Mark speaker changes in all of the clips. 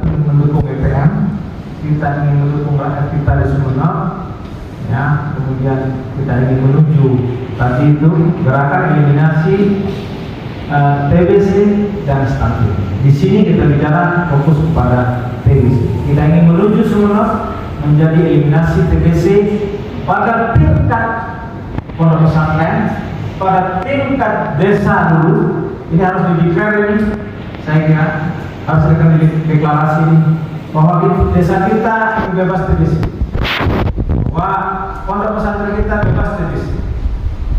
Speaker 1: kita mendukung BPM, kita ingin mendukung rakyat kita di Sumeneb, ya, kemudian kita ingin menuju tadi itu gerakan eliminasi TBC dan stunting. Di sini kita bicara fokus kepada TBC. Kita ingin menuju Sumeneb menjadi eliminasi TBC pada tingkat pondok pesantren, pada tingkat desa dulu. Ini harus di-declare ini, saya kira harus akan deklarasi ini bahwa desa kita bebas TBC, bahwa pondok pesantren kita bebas TBC.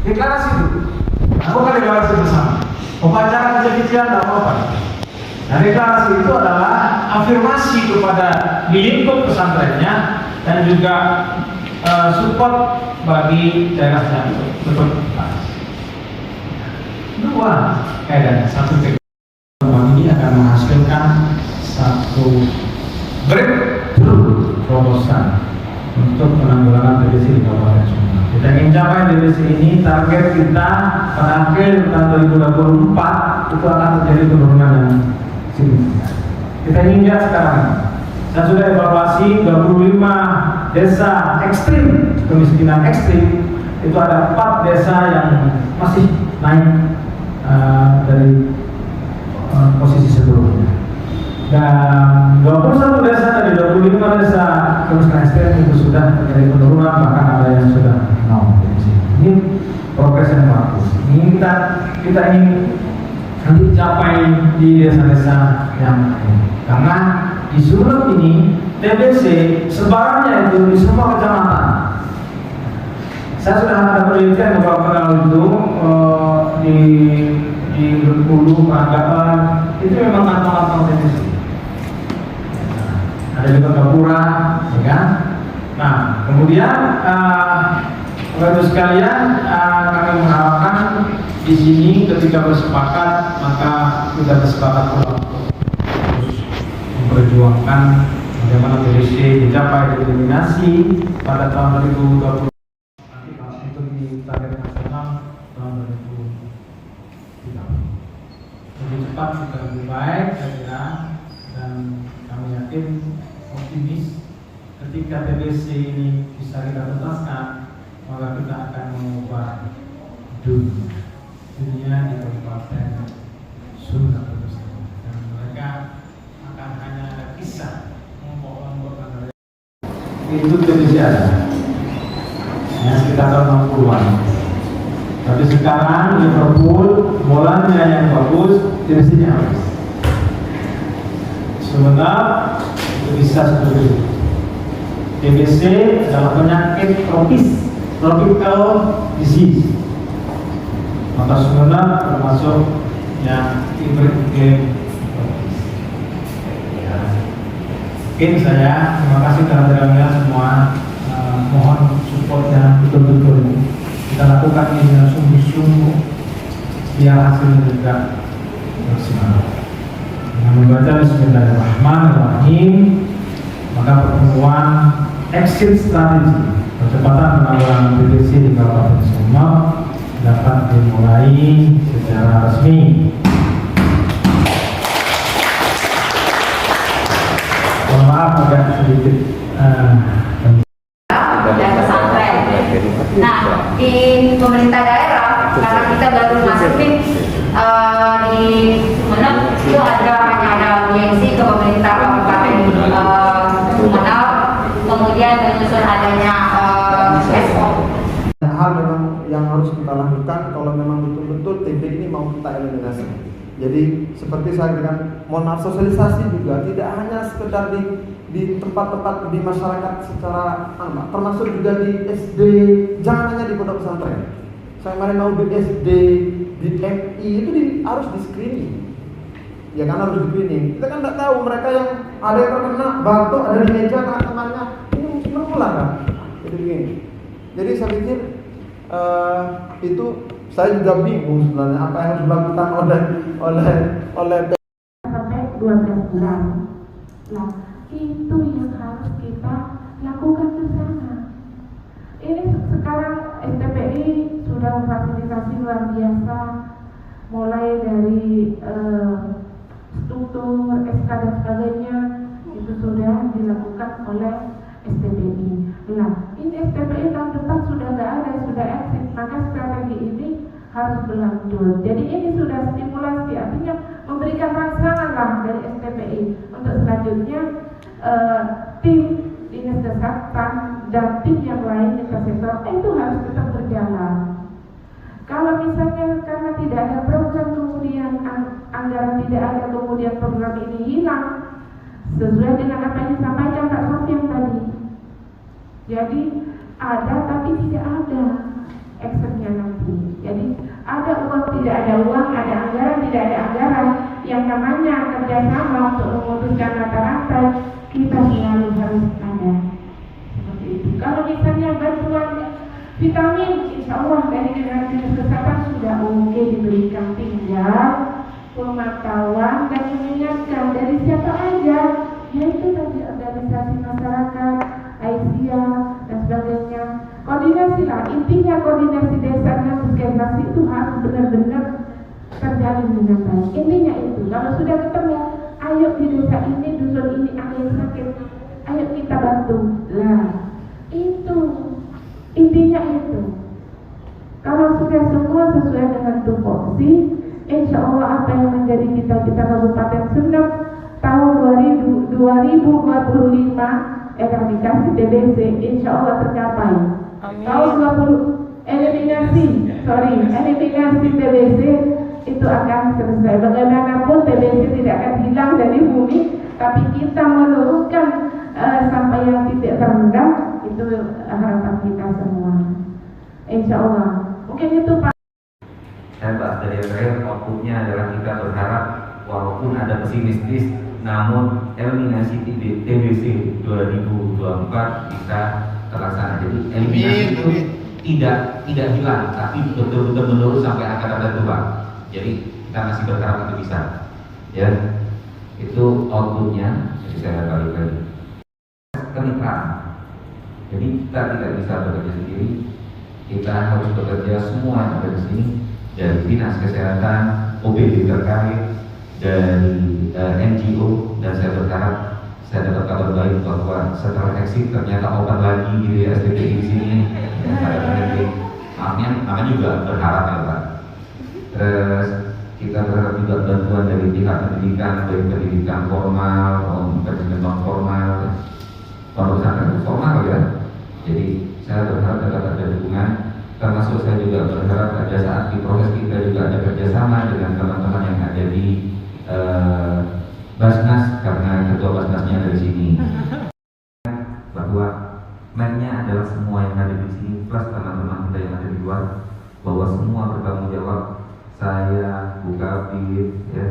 Speaker 1: Deklarasi dulu, nah, bukan deklarasi bersama. Upacara kecil-kecilan tidak apa-apa. Nah, deklarasi itu adalah afirmasi kepada di lingkup pesantrennya dan juga support bagi daerah yang betul. Dua, dan satu teknologi ini akan menghasilkan satu breakthrough terobosan untuk penanggulangan TBC di Kabupaten Sumeneb. Kita ingin capai TBC ini, target kita pada akhir tahun 2024 itu akan terjadi penurunan yang signifikan. Kita ingin lihat sekarang, saya sudah evaluasi 25 desa ekstrim, kemiskinan ekstrim, itu ada 4 desa yang masih naik dari posisi sebelumnya, dan 21 desa dari 25 desa kemiskinan ekstrim itu sudah terjadi penurunan, bahkan ada yang sudah nol. Ini progres yang bagus. Ini kita ingin nanti capai di desa-desa yang lain, karena di Sumeneb ini TBC sebarannya itu di semua kecamatan. Saya sudah ada penelitian beberapa kali itu di Bengkulu, Peranggapan, itu memang kantong-kantong TBC. Ada juga Gapura, ya kan? Nah, kemudian Bapak sekalian, kami mengharapkan di sini ketika bersepakat, maka kita bersepakat untuk memperjuangkan bagaimana TBC dicapai eliminasi pada tahun 2020. Nanti kalau untuk di target nasional tahun 2030. Lebih cepat juga lebih baik, saya kira, dan kami yakin optimis ketika TBC ini bisa kita tuntaskan, maka kita akan mengubah dunia di Kabupaten Sumeneb, dan mereka akan hanya ada kisah mengumpulkan itu TBC ada ya sekitar tahun 60-an. Tapi sekarang Liverpool bolanya yang bagus, TBC-nya habis. Sumeneb itu bisa seperti itu. TBC adalah penyakit tropis, tropical disease. Maka Sumeneb termasuk yang hybrid. Mungkin saya terima kasih kehadirannya semua. Mohon supportnya betul-betul kita lakukan ini dengan sungguh-sungguh biar hasilnya juga maksimal. Dengan membaca Bismillahirrahmanirrahim, maka pertemuan exit strategi percepatan penanggulangan TBC di Kabupaten Sumeneb dapat dimulai secara resmi. Mohon maaf agak sedikit
Speaker 2: dan pesantren. Nah, di pemerintah daerah karena kita baru masukin di Sumeneb itu hanya ada audiensi ke pemerintah Kabupaten Sumeneb, kemudian menyusun adanya SO.
Speaker 3: Hal memang yang harus kita lakukan kalau memang betul-betul TB ini mau kita eliminasi. Jadi seperti saya bilang, mohon maaf, sosialisasi juga tidak hanya sekedar di tempat-tempat di masyarakat secara termasuk juga di SD, jangan hanya di pondok pesantren. Saya kemarin mau di SD, di MI itu harus di screening. Ya kan harus di screening. Kita kan tidak tahu mereka yang ada yang terkena batuk ada di meja teman-temannya ini menular kan. Jadi begini. Jadi saya pikir itu saya juga bingung sebenarnya apa yang harus dilakukan oleh
Speaker 4: sampai 12 bulan. Nah, itu yang harus kita lakukan bersama. Ini sekarang STPI sudah memfasilitasi luar biasa, mulai dari struktur, SK dan sebagainya. dilakukan oleh STPI. Nah, ini STPI tahun depan sudah nggak ada, sudah exit, maka strategi ini harus berlanjut. Jadi ini sudah stimulasi, artinya memberikan rangsangan lah dari STPI untuk selanjutnya tim dinas kesehatan dan tim yang lain lintas sektor itu harus tetap berjalan. Kalau misalnya karena tidak ada program, kemudian anggaran tidak ada, kemudian program ini hilang sesuai dengan apa yang disampaikan Pak Sofian tadi. Jadi ada tapi tidak ada actionnya nanti. Jadi ada uang, tidak ada uang, ada anggaran, tidak ada anggaran. Yang namanya kerjasama untuk memutuskan mata rantai kita selalu harus ada. Seperti itu. Kalau misalnya bantuan vitamin, insya Allah dari dinas kesehatan sudah oke diberikan, tinggal pemantauan dan mengingatkan dari siapa aja, yaitu tadi organisasi masyarakat, Aisyah dan sebagainya. Koordinasi lah, intinya koordinasi desa dan puskesmas itu harus benar-benar terjalin dengan baik. Intinya itu, kalau sudah ketemu, ayo di desa ini, dusun ini ada yang sakit, ayo kita bantu. Lah, itu intinya itu. Kalau sudah semua sesuai dengan tupoksi, insya Allah apa yang menjadi cita-cita Kabupaten Sumedang tahun 2025 eradikasi TBC insya Allah tercapai.
Speaker 5: Amin.
Speaker 4: Tahun 20 eliminasi TBC itu akan selesai. Bagaimanapun TBC tidak akan hilang dari bumi, tapi kita menurunkan sampai yang titik terendah, itu harapan kita semua. Insya Allah. Mungkin itu Pak.
Speaker 6: Saya bahas dari yang terakhir, outputnya adalah kita berharap walaupun ada pesimistis, namun eliminasi TBC 2024 bisa terlaksana. Jadi eliminasi itu tidak hilang, tapi betul-betul menurun sampai angka tertentu, Pak. Jadi kita masih berharap itu bisa. Ya, itu outputnya. Jadi saya balik lagi. Kemitraan. Jadi kita tidak bisa bekerja sendiri. Kita harus bekerja semua yang ada di sini, dari dinas kesehatan, OPD terkait, dari NGO, dan saya berharap saya dapat kabar baik bahwa setelah exit ternyata open lagi di STPI di sini. Namanya juga berharap ya Pak. Terus kita berharap juga bantuan dari pihak pendidikan, baik pendidikan formal, pendidikan non formal, pendidikan formal ya. Jadi saya berharap dapat ada dukungan, termasuk saya juga berharap pada saat di proses kita juga ada kerjasama dengan teman-teman yang ada di Basnas, karena ketua Basnasnya ada di sini. Bahwa mainnya adalah semua yang ada di sini plus teman-teman kita yang ada di luar, bahwa semua bertanggung jawab. Saya, Bu Kabid, ya,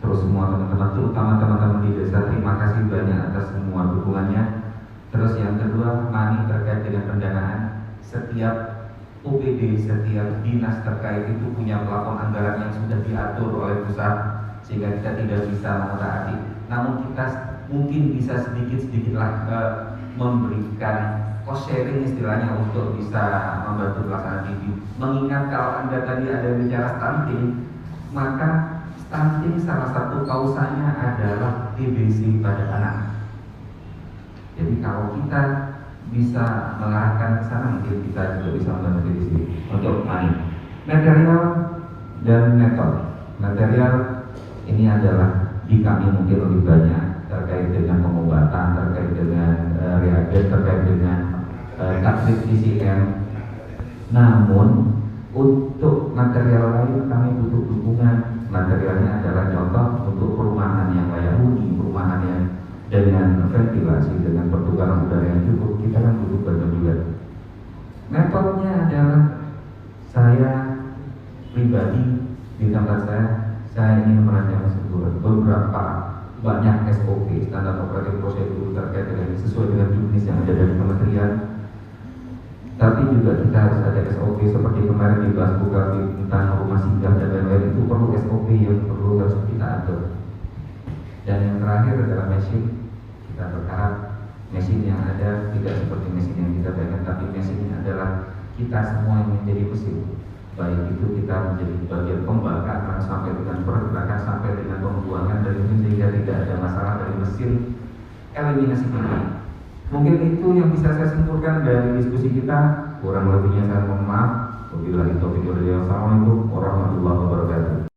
Speaker 6: terus semua teman-teman, terutama teman-teman di desa, terima kasih banyak atas semua dukungannya. Terus yang kedua, Mani terkait dengan pendanaan. Setiap OPD, setiap dinas terkait itu punya plafon anggaran yang sudah diatur oleh pusat, sehingga kita tidak bisa mentaati. Namun kita mungkin bisa sedikit-sedikitlah memberikan cost sharing istilahnya untuk bisa membantu pelaksanaan TV. Mengingat kalau Anda tadi ada bicara stunting, maka stunting salah satu kausanya adalah TBC pada anak. Jadi kalau kita bisa mengarahkan ke sana, mungkin kita juga bisa membantu di sini untuk material dan metode. Material ini adalah di kami mungkin lebih banyak terkait dengan pengobatan, terkait dengan reagen, terkait dengan taktik TCM. Namun untuk material lain kami butuh dukungan. Materialnya adalah contoh untuk perumahan yang layak huni, perumahan yang dengan ventilasi, dengan pertukaran udara yang cukup, kita kan butuh bantuan juga. Metodenya adalah saya pribadi di tempat saya ingin merancang beberapa banyak SOP, standar operatif prosedur terkait dengan sesuai dengan juknis yang ada dari kementerian. Tapi juga kita harus ada SOP seperti kemarin dibahas buka tentang rumah singgah dan lain-lain, itu perlu SOP yang perlu harus kita atur. Dan yang terakhir adalah mesin. Kita berharap mesin yang ada tidak seperti mesin yang kita bayangkan, tapi mesin adalah kita semua yang menjadi mesin. Baik itu kita menjadi bagian pembakaran sampai dengan pergerakan sampai dengan pembuangan dari mesin, sehingga tidak ada masalah dari mesin eliminasi ini. Mungkin itu yang bisa saya simpulkan dari diskusi kita. Kurang lebihnya saya mohon maaf. Wabillahi taufiq wal hidayah. Assalamualaikum warahmatullahi wabarakatuh.